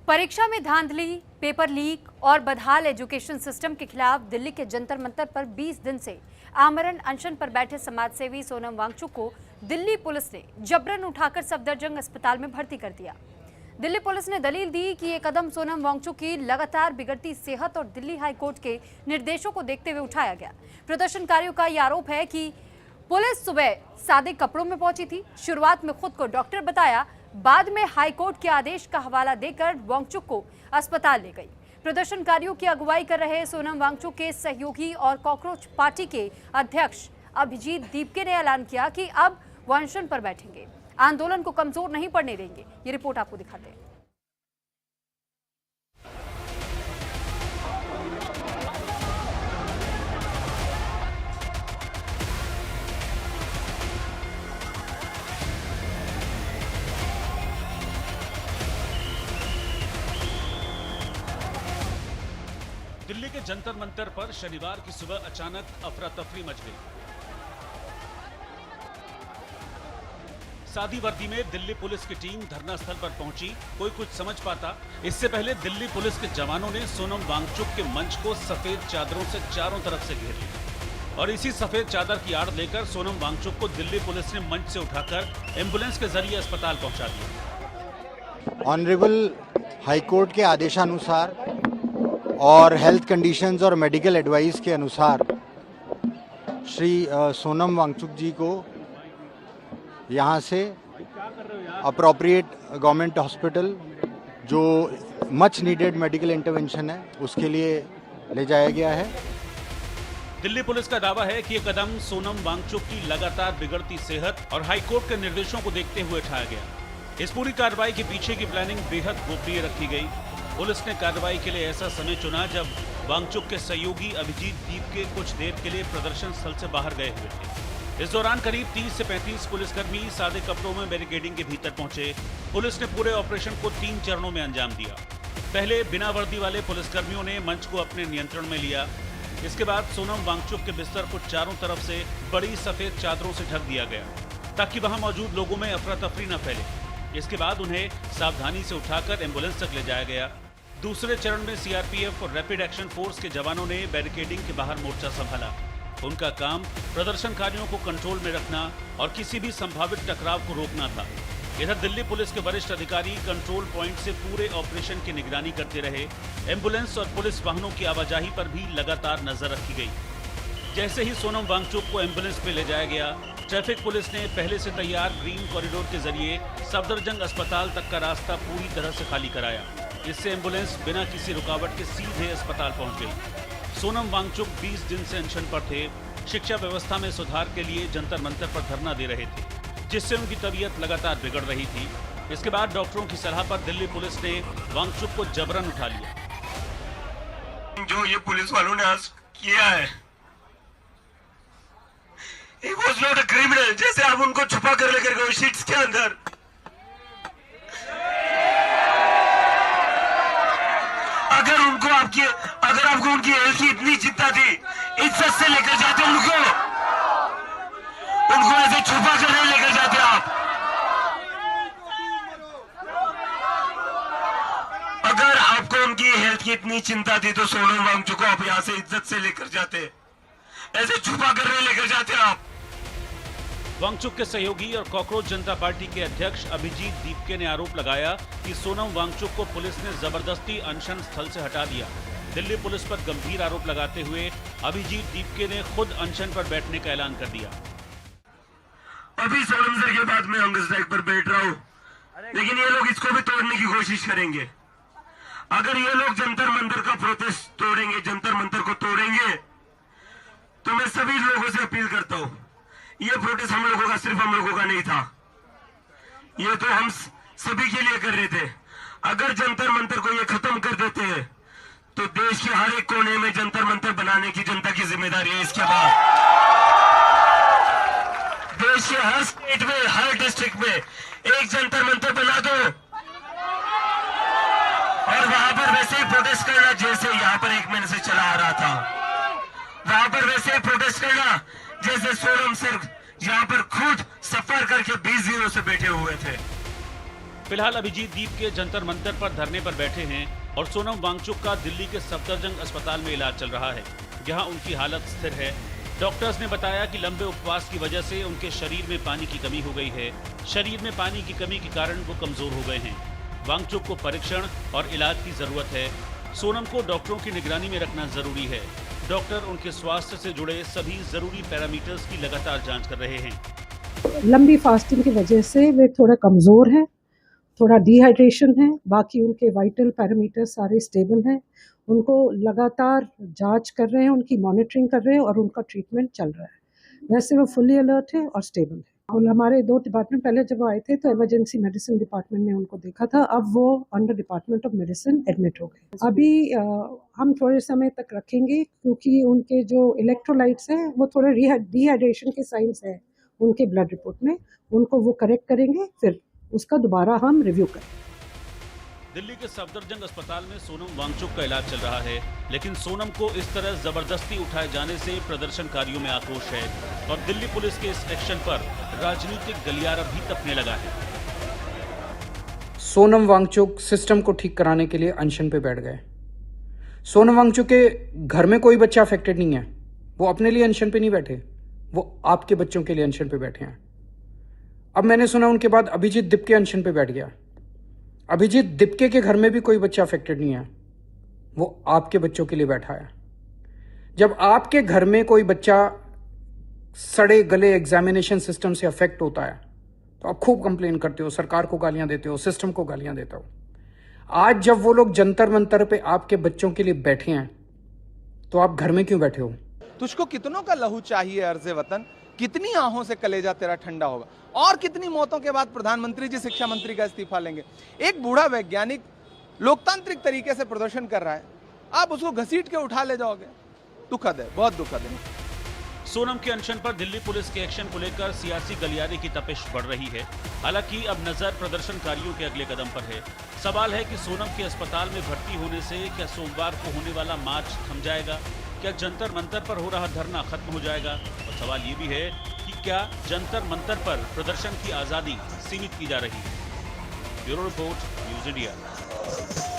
परीक्षा में धांधली, पेपर लीक और बदहाल एजुकेशन सिस्टम के खिलाफ दिल्ली के जंतर मंतर पर 20 दिन से आमरण अनशन पर बैठे समाजसेवी सोनम वांगचुक को दिल्ली पुलिस ने जबरन उठाकर सफदरजंग अस्पताल में भर्ती कर दिया। दिल्ली पुलिस ने दलील दी कि ये कदम सोनम वांगचुक की लगातार बिगड़ती सेहत और दिल्ली हाई कोर्ट के निर्देशों को देखते हुए उठाया गया। प्रदर्शनकारियों का यह आरोप है कि पुलिस सुबह सादे कपड़ों में पहुंची थी, शुरुआत में खुद को डॉक्टर बताया, बाद में हाईकोर्ट के आदेश का हवाला देकर वांगचुक को अस्पताल ले गई। प्रदर्शनकारियों की अगुवाई कर रहे सोनम वांगचुक के सहयोगी और कॉकरोच पार्टी के अध्यक्ष अभिजीत दीपके ने ऐलान किया कि अब वो अनशन पर बैठेंगे, आंदोलन को कमजोर नहीं पड़ने देंगे। ये रिपोर्ट आपको दिखाते हैं। दिल्ली के जंतर मंतर पर शनिवार की सुबह अचानक अफरा तफरी मच गई। सादी वर्दी में दिल्ली पुलिस की टीम धरना स्थल पर पहुंची। कोई कुछ समझ पाता, इससे पहले दिल्ली पुलिस के जवानों ने सोनम वांगचुक के मंच को सफेद चादरों से चारों तरफ से घेर लिया और इसी सफेद चादर की आड़ लेकर सोनम वांगचुक को दिल्ली पुलिस ने मंच से उठाकर एम्बुलेंस के जरिए अस्पताल पहुंचा दिया। ऑनरेबल हाईकोर्ट के आदेशानुसार और हेल्थ कंडीशंस और मेडिकल एडवाइस के अनुसार श्री सोनम वांगचुक जी को यहाँ से अप्रोप्रिएट गवर्नमेंट हॉस्पिटल जो मच नीडेड मेडिकल इंटरवेंशन है उसके लिए ले जाया गया है। दिल्ली पुलिस का दावा है कि ये कदम सोनम वांगचुक की लगातार बिगड़ती सेहत और हाईकोर्ट के निर्देशों को देखते हुए उठाया गया। इस पूरी कार्रवाई के पीछे की प्लानिंग बेहद गोपनीय रखी गई। पुलिस ने कार्रवाई के लिए ऐसा समय चुना जब वांगचुक के सहयोगी अभिजीत दीपके कुछ देर के लिए प्रदर्शन स्थल से बाहर गए हुए थे। इस दौरान करीब 30 से 35 पुलिसकर्मी सादे कपड़ों में बैरिकेडिंग के भीतर पहुंचे। पुलिस ने पूरे ऑपरेशन को 3 चरणों में अंजाम दिया। पहले बिना वर्दी वाले पुलिसकर्मियों ने मंच को अपने नियंत्रण में लिया। इसके बाद सोनम वांगचुक के बिस्तर को चारों तरफ से बड़ी सफेद चादरों से ढक दिया गया ताकि वहां मौजूद लोगों में अफरा तफरी न फैले। इसके बाद उन्हें सावधानी से उठाकर एम्बुलेंस तक ले जाया गया। दूसरे चरण में सीआरपीएफ और रैपिड एक्शन फोर्स के जवानों ने बैरिकेडिंग के बाहर मोर्चा संभाला। उनका काम प्रदर्शनकारियों को कंट्रोल में रखना और किसी भी संभावित टकराव को रोकना था। इधर दिल्ली पुलिस के वरिष्ठ अधिकारी कंट्रोल पॉइंट से पूरे ऑपरेशन की निगरानी करते रहे। एम्बुलेंस और पुलिस वाहनों की आवाजाही पर भी लगातार नजर रखी गई। जैसे ही सोनम वांगचुक को एम्बुलेंस में ले जाया गया, ट्रैफिक पुलिस ने पहले से तैयार ग्रीन कॉरिडोर के जरिए सफदरजंग अस्पताल तक का रास्ता पूरी तरह से खाली कराया। इससे एम्बुलेंस बिना किसी रुकावट के सीधे अस्पताल पहुंच गई। सोनम वांगचुक 20 दिन से अनशन पर थे। शिक्षा व्यवस्था में सुधार के लिए जंतर मंतर पर धरना दे रहे थे, जिससे उनकी तबीयत लगातार बिगड़ रही थी। इसके बाद डॉक्टरों की सलाह पर दिल्ली पुलिस ने वांगचुक को जबरन उठा लिया। जो ये पुलिस वालों ने आज किया है, He was not a criminal। जैसे आप उनको छुपा कर लेकर गए शीट्स के अंदर, अगर आपको उनकी हेल्थ की इतनी चिंता थी, इज्जत से लेकर जाते उनको ऐसे छुपा कर नहीं लेकर जाते आप। अगर आपको उनकी हेल्थ की इतनी चिंता थी तो सोनम वांगचुक को आप यहां से इज्जत से लेकर जाते, ऐसे छुपा कर नहीं लेकर जाते आप। वांगचुक के सहयोगी और कॉकरोच जनता पार्टी के अध्यक्ष अभिजीत दीपके ने आरोप लगाया कि सोनम वांगचुक को पुलिस ने जबरदस्ती अनशन स्थल से हटा दिया। दिल्ली पुलिस पर गंभीर आरोप लगाते हुए अभिजीत दीपके ने खुद अनशन पर बैठने का ऐलान कर दिया। अभी सोनम सर के बाद मैं हंगर स्ट्राइक पर बैठ रहा हूं, लेकिन ये लोग इसको भी तोड़ने की कोशिश करेंगे। अगर ये लोग जंतर मंतर का प्रोटेस्ट तोड़ेंगे, जंतर मंतर को तोड़ेंगे, तो मैं सभी लोगों से अपील करता हूं, ये प्रोटेस्ट हम लोगों का, सिर्फ हम लोगों का नहीं था, ये तो हम सभी के लिए कर रहे थे। अगर जंतर मंतर को ये खत्म कर देते हैं तो देश के हर एक कोने में जंतर मंतर बनाने की जनता की जिम्मेदारी है। इसके बाद देश के हर स्टेट में, हर डिस्ट्रिक्ट में एक जंतर मंतर बना दो और वहां पर वैसे ही प्रोटेस्ट करना जैसे यहाँ पर 1 महीने से चला आ रहा था। वहां पर वैसे ही प्रोटेस्ट करना जैसे सोनम सर यहाँ पर खुद सफर करके 20 दिनों से बैठे हुए थे। फिलहाल अभिजीत दीप के जंतर मंतर पर धरने पर बैठे हैं और सोनम वांगचुक का दिल्ली के सफदरजंग अस्पताल में इलाज चल रहा है। यहाँ उनकी हालत स्थिर है। डॉक्टर्स ने बताया कि लंबे उपवास की वजह से उनके शरीर में पानी की कमी हो गई है। शरीर में पानी की कमी के कारण वो कमजोर हो गए हैं। वांगचुक को परीक्षण और इलाज की जरूरत है। सोनम को डॉक्टरों की निगरानी में रखना जरूरी है। डॉक्टर उनके स्वास्थ्य से जुड़े सभी जरूरी पैरामीटर्स की लगातार जांच कर रहे हैं। लंबी फास्टिंग की वजह से वे थोड़ा कमज़ोर हैं, थोड़ा डिहाइड्रेशन है, बाकी उनके वाइटल पैरामीटर सारे स्टेबल हैं। उनको लगातार जांच कर रहे हैं, उनकी मॉनिटरिंग कर रहे हैं और उनका ट्रीटमेंट चल रहा है। वैसे वो फुली अलर्ट है और स्टेबल है। और हमारे 2 डिपार्टमेंट पहले जब आए थे तो इमरजेंसी मेडिसिन डिपार्टमेंट ने उनको देखा था, अब वो under department of medicine admit हो गए। अभी हम थोड़े समय तक रखेंगे क्योंकि उनके जो इलेक्ट्रोलाइट्स हैं वो थोड़े डिहाइड्रेशन के साइंस है उनके ब्लड रिपोर्ट में, उनको वो करेक्ट करेंगे, फिर उसका दोबारा हम रिव्यू करेंगे। दिल्ली के सफदरजंग अस्पताल में सोनम वांगचुक का इलाज चल रहा है, लेकिन सोनम को इस तरह जबरदस्ती उठाए जाने से प्रदर्शनकारियों में आक्रोश है और दिल्ली पुलिस के इस एक्शन पर राजनीतिक गलियारा भी तपने लगा है। सोनम वांगचुक सिस्टम को ठीक कराने के लिए अनशन पे बैठ गए। सोनम वांगचुक के घर में कोई बच्चा अफेक्टेड नहीं है, वो अपने लिए अनशन पे नहीं बैठे, वो आपके बच्चों के लिए अनशन पे बैठे हैं। अब मैंने सुना उनके बाद अभिजीत दिपके अनशन पे बैठ गया। अभिजीत दिपके के घर में भी कोई बच्चा अफेक्टेड नहीं है, वो आपके बच्चों के लिए बैठा है। जब आपके घर में कोई बच्चा सड़े गले एग्जामिनेशन सिस्टम से अफेक्ट होता है तो आप खूब कंप्लेन करते हो, सरकार को गालियां देते हो, सिस्टम को गालियां देते हो। आज जब वो लोग जंतर मंतर पे आपके बच्चों के लिए बैठे हैं तो आप घर में क्यों बैठे हो? तुझको कितनों का लहू चाहिए अर्ज़े वतन, कितनी आहों से कलेजा तेरा ठंडा होगा, और कितनी मौतों के बाद प्रधानमंत्री जी शिक्षा मंत्री का इस्तीफा लेंगे। एक बूढ़ा वैज्ञानिक लोकतांत्रिक तरीके से प्रदर्शन कर रहा है, आप उसको घसीट के उठा ले जाओगे। दुखद है, बहुत दुखद है। सोनम के अनशन पर दिल्ली पुलिस के एक्शन को लेकर सियासी गलियारे की तपिश बढ़ रही है। हालांकि अब नजर प्रदर्शनकारियों के अगले कदम पर है। सवाल है कि सोनम के अस्पताल में भर्ती होने से क्या सोमवार को होने वाला मार्च थम जाएगा? क्या जंतर मंतर पर हो रहा धरना खत्म हो जाएगा? और सवाल ये भी है कि क्या जंतर मंतर पर प्रदर्शन की आजादी सीमित की जा रही है? Bureau report, news India.